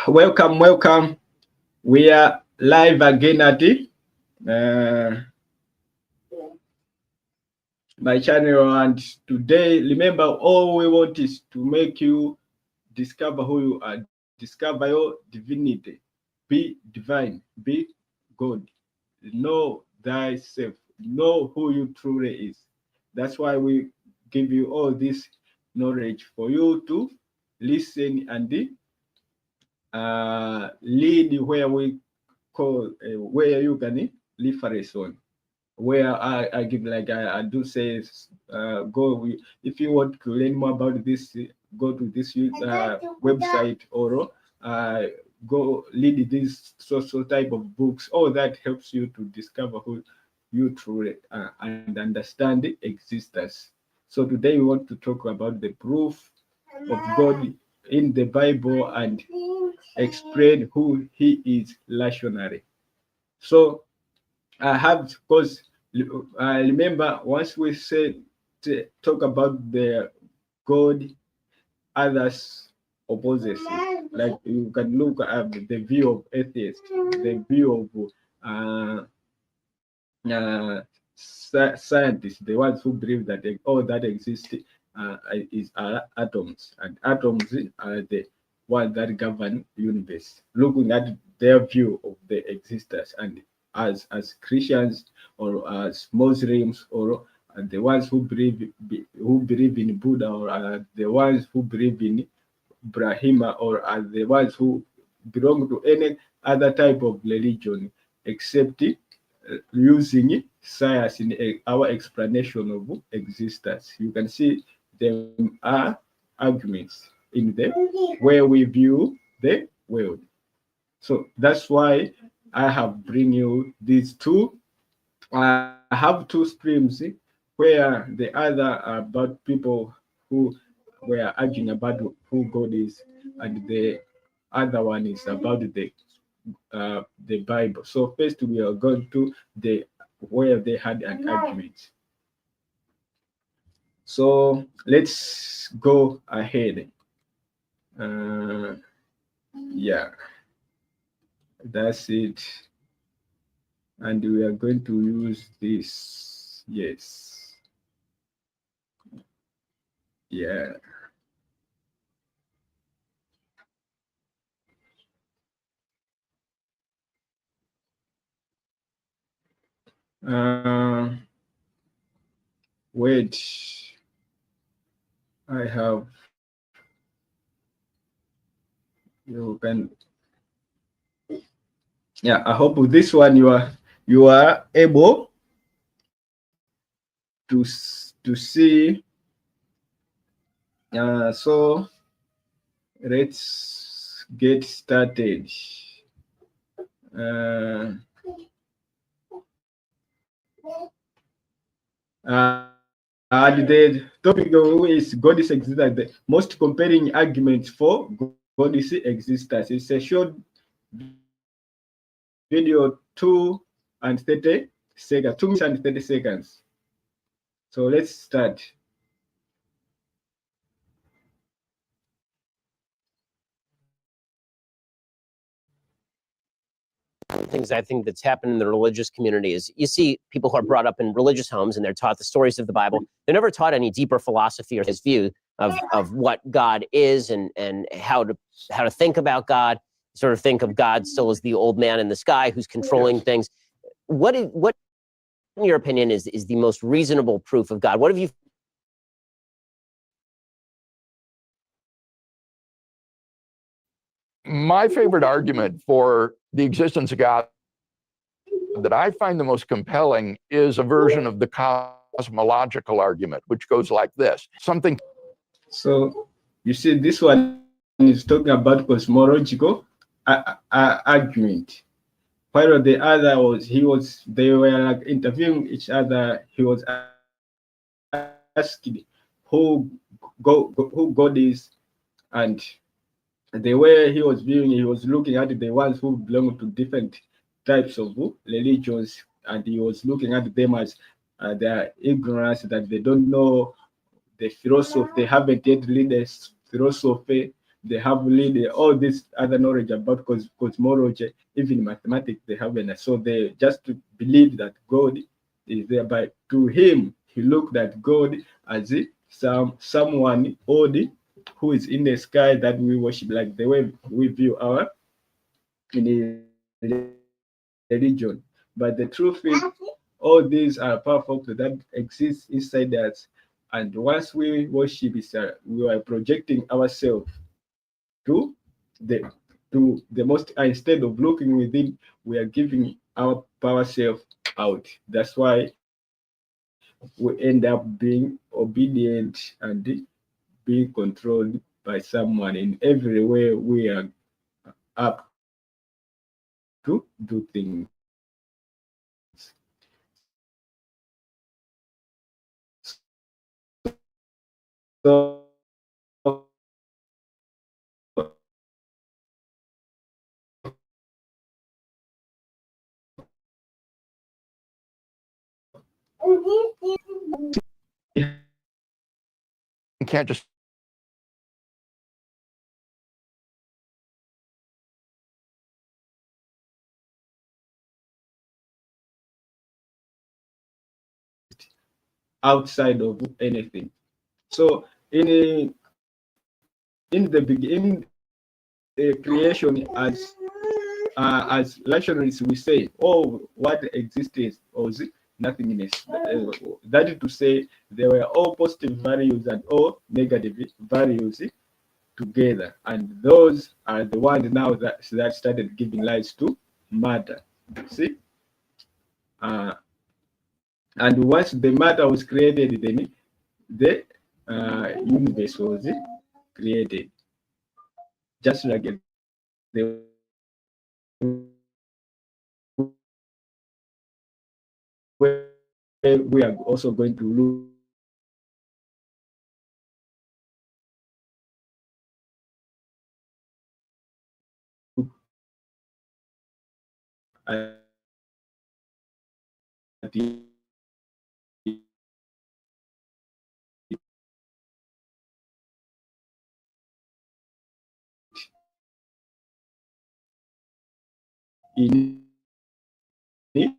Welcome. We are live again at my channel, and today, remember, all we want is to make you discover who you are, discover your divinity, be divine, be God, know thyself, know who you truly is. That's why we give you all this knowledge for you to listen and lead where we call where you can reference on, where I give, like I do say, go, if you want to learn more about this, go to this website, or go read this social type of books. All that helps you to discover who you truly are and understand the existence. So today we want to talk about the proof of God in the Bible and explain who he is rationally. So I have, because I remember once we said to talk about the God, others opposes it. Like you can look at the view of atheists, the view of scientists, the ones who believe that all that exists is atoms, and atoms are the ones that govern the universe. Looking at their view of the existence, and as Christians or as Muslims, or the ones who believe in Buddha, or the ones who believe in Brahma, or are the ones who belong to any other type of religion, except using science in our explanation of existence. You can see there are arguments in the way we view the world. So that's why I have bring you these two. I have two streams where the other are about people who were arguing about who God is, and the other one is about the Bible. So first we are going to the where they had an argument. So let's go ahead. Yeah, that's it. And we are going to use this. Yes. Yeah. Wait, I have, you can, yeah, I hope with this one you are able to see. So let's get started. And the topic is God is existence. The most compelling argument for God is existence. It's a short video, 2 and 30 seconds, 2 minutes and 30 seconds. So let's start. Things I think that's happened in the religious community is you see people who are brought up in religious homes and they're taught the stories of the Bible. They're never taught any deeper philosophy or his view of what God is and how to think about God. Sort of think of God still as the old man in the sky who's controlling things. What in your opinion is the most reasonable proof of God? What have you? My favorite argument for the existence of God that I find the most compelling is a version of the cosmological argument, which goes like this. So you see, this one is talking about cosmological argument, while the other was they were like interviewing each other. He was asking who God is, and the way he was viewing, he was looking at the ones who belong to different types of religions, and he was looking at them as their ignorance, that they don't know the philosophy, they haven't yet read the philosophy, they have really all this other knowledge about cosmology, even mathematics they haven't. So they just believe that God is there. But to him, he looked at God as someone old who is in the sky that we worship, like the way we view our in religion. But the truth is, all these are powerful that exist inside us. And once we worship, we are projecting ourselves to the most high. Instead of looking within, we are giving our power self out. That's why we end up being obedient and being controlled by someone. In every way, we are up to do things. So You can't just outside of anything. So in the beginning, creation as rationalists we say, oh, what exists was nothingness. That is to say, there were all positive values and all negative values together, and those are the ones now that started giving rise to matter. See, and once the matter was created, then the universe was created, just like the way we are also going to look at the in the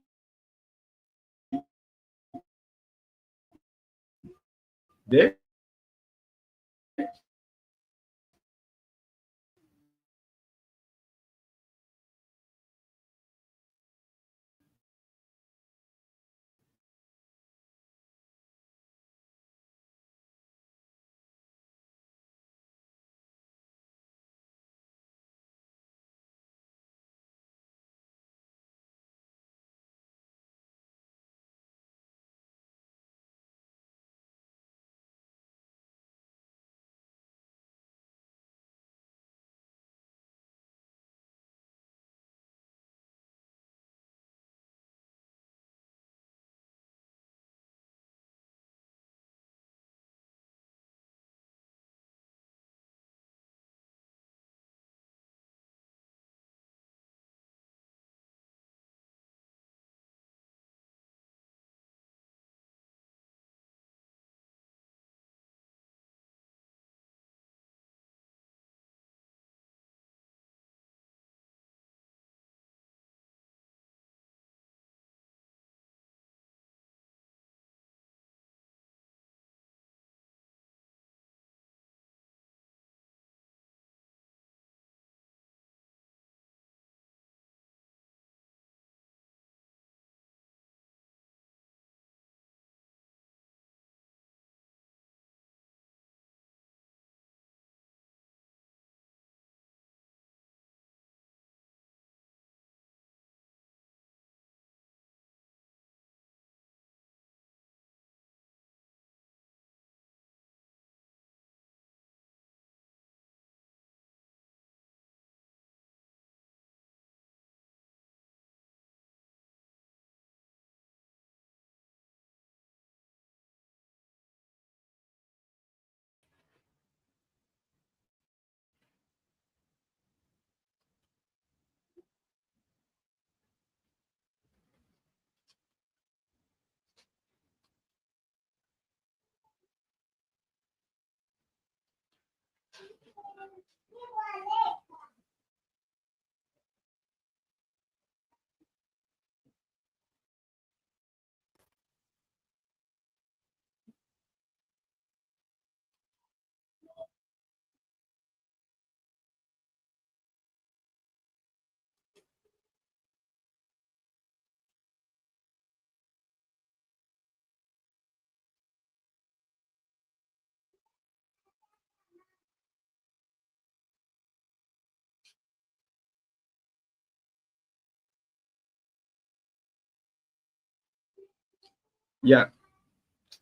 Yeah.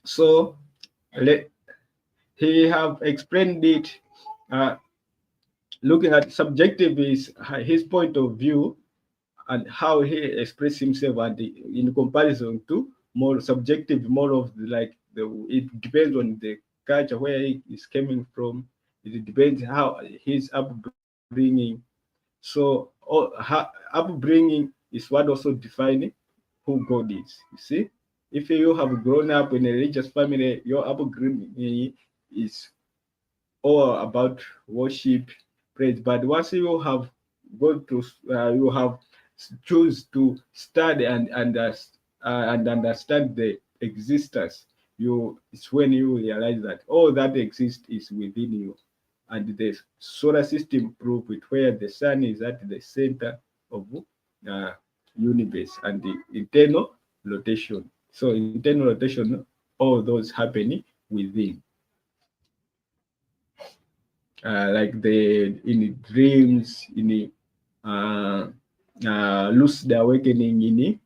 So he have explained it. Looking at subjective is his point of view and how he expressed himself, and in comparison to more subjective, more of it depends on the culture where he is coming from. It depends how his upbringing. So upbringing is what also defines who God is. You see, if you have grown up in a religious family, your upbringing is all about worship, praise. But once you have gone to, you have choose to study and understand the existence. It's when you realize that all that exists is within you, and the solar system prove it, where the sun is at the center of uh, universe and the internal rotation. So internal rotation, all those happening within. Like in dreams, in lucid awakening, in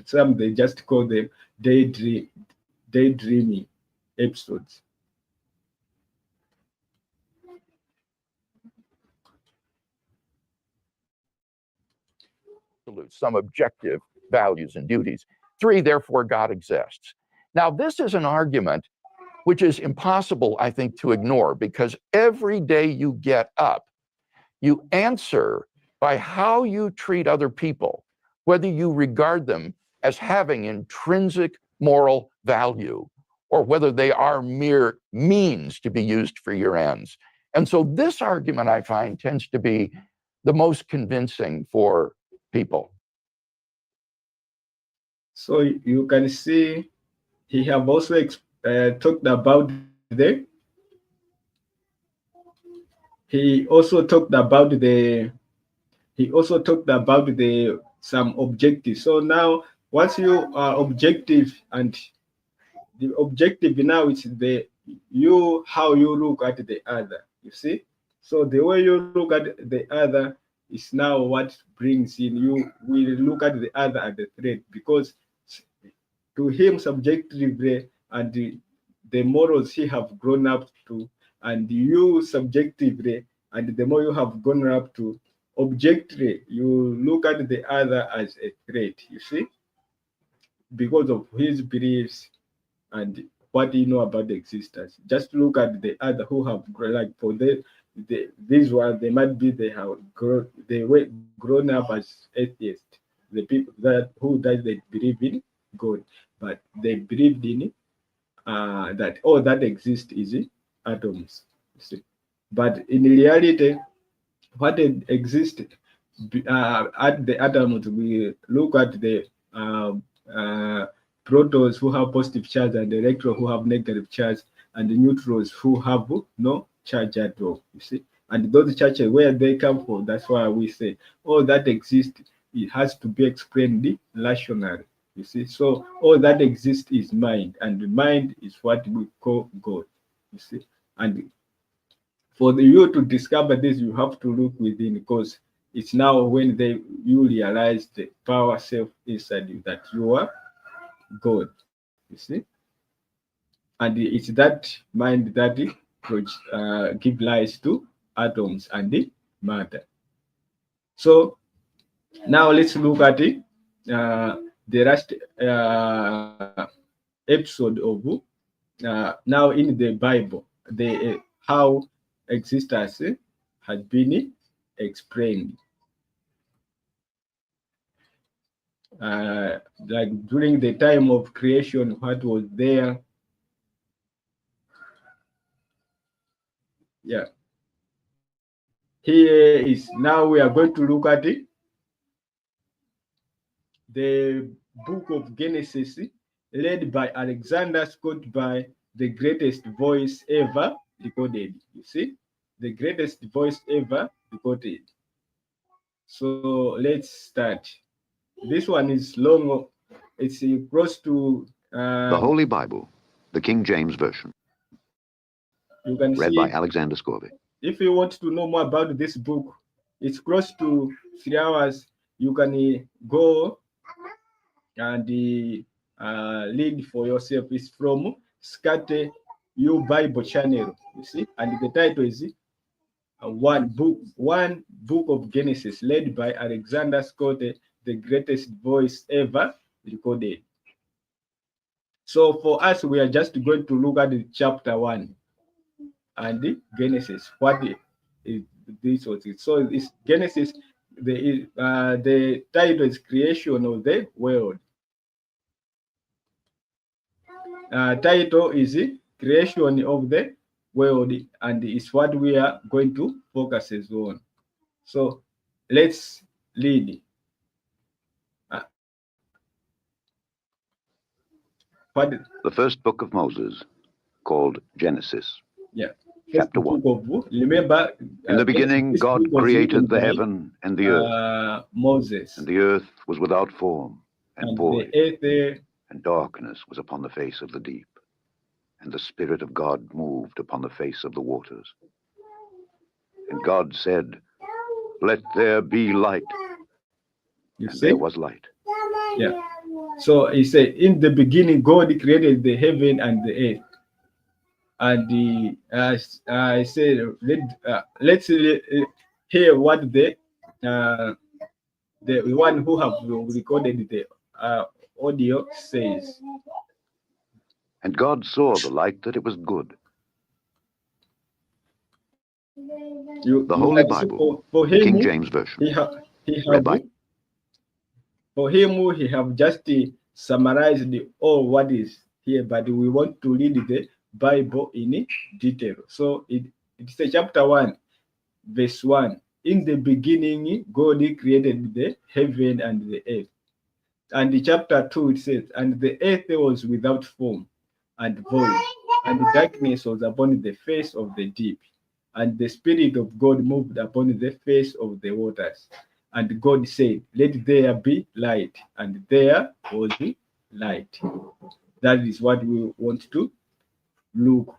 some they just call them daydreaming episodes. Some objective values and duties. 3, therefore God exists. Now, this is an argument which is impossible, I think, to ignore, because every day you get up, you answer by how you treat other people, whether you regard them as having intrinsic moral value or whether they are mere means to be used for your ends. And so this argument, I find, tends to be the most convincing for people. So you can see he have also talked about the he also talked about some objectives. So now once you are objective, and the objective now is how you look at the other, you see. So the way you look at the other is now what brings in, you will look at the other as a threat, because to him subjectively, and the morals he have grown up to, and you subjectively, and the more you have grown up to, objectively you look at the other as a threat, you see, because of his beliefs and what you know about the existence. Just look at the other who have grown, like for these ones, they might be they were grown up as atheists. The people that they believe in God, but they believed in that all that exists is atoms. You see, but in reality, what exists at the atoms, we look at the protons who have positive charge, and the electrons who have negative charge, and the neutrons who have no charge at all. You see, and those charges, where they come from, that's why we say all that exists, it has to be explained rationally. You see, so all that exists is mind, and the mind is what we call God. You see, and for you to discover this, you have to look within, because it's now when you realize the power self inside you, that you are God. You see, and it's that mind that give rise to atoms and the matter. So now let's look at the last episode of now in the Bible, the how existence has been explained. Like during the time of creation, what was there? Yeah. here is now we are going to look at the book of Genesis, led by Alexander Scott, by the greatest voice ever recorded. You see, the greatest voice ever recorded. So let's start. This one is long. It's close to The Holy Bible, the King James Version, you can read see by Alexander Scovey. if you want to know more about this book, it's close to 3 hours. You can go and read for yourself. It's from Scate You Bible channel, you see, and the title is one book of Genesis, led by Alexander Scott, the greatest voice ever recorded. So for us, we are just going to look at the chapter 1 and the Genesis. What is this was it? So it's Genesis. The title is creation of the world. Title is creation of the world, and it's what we are going to focus on. So let's read. The first book of Moses, called Genesis. Yeah. Chapter 1. Remember, in the beginning, God created the by, heaven and the earth. Moses. And the earth was without form and void, the earth, and darkness was upon the face of the deep. And the Spirit of God moved upon the face of the waters. And God said, "Let there be light." You and see? there was light. Yeah. So he said, in the beginning, God created the heaven and the earth. And I said, let's hear what the one who have recorded the audio says. And God saw the light that it was good. The Holy Bible, for the him, King James Version, read by. For him, he have just summarized all what is here, but we want to read the Bible in detail. So it's a chapter 1, verse 1. In the beginning, God created the heaven and the earth. And in chapter 2, it says, and the earth was without form and void, and darkness was upon the face of the deep. And the Spirit of God moved upon the face of the waters. And God said, let there be light. And there was light. That is what we want to look.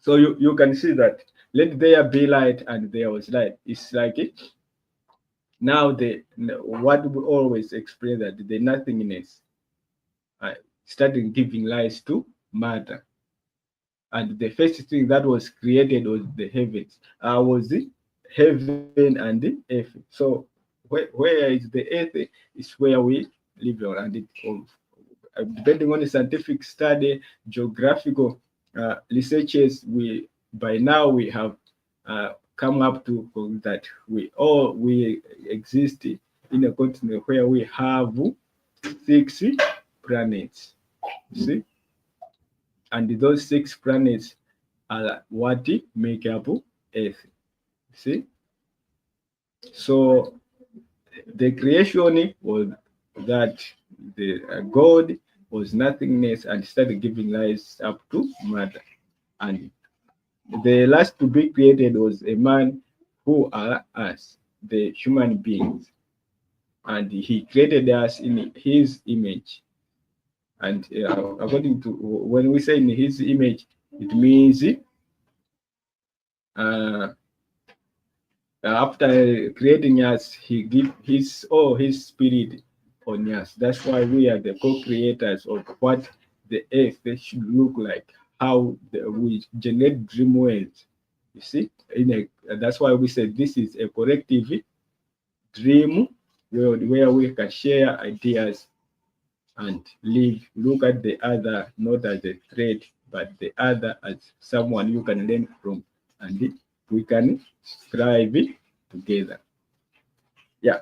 So you can see that, let there be light, and there was light. It's like it. Now what we always explain, that the nothingness started giving rise to matter. And the first thing that was created was the heavens. Was the heaven and the earth. So where is the earth is where we live on, and depending on the scientific study, geographical researches, by now we have come up to that we exist in a continent where we have 6 planets. See, and those 6 planets are what make up Earth. See, so the creation was that the God was nothingness and started giving rise up to matter. And the last to be created was a man, who are us, the human beings. And he created us in his image. And according to, when we say in his image, it means after creating us, he give his spirit on us. That's why we are the co-creators of what the earth should look like, how we generate dream worlds. You see, that's why we said this is a collective dream world where we can share ideas and live. Look at the other not as a threat, but the other as someone you can learn from, and we can thrive together. Yeah,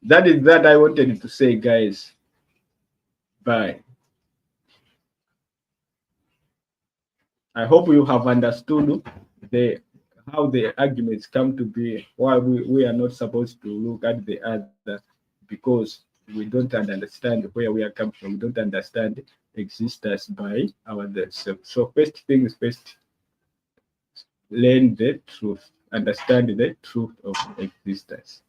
that is that I wanted to say, guys. Bye. I hope you have understood the how the arguments come to be, why we are not supposed to look at the other, because we don't understand where we are coming from. We don't understand existence by ourselves. So first things first, learn the truth, understand the truth of existence.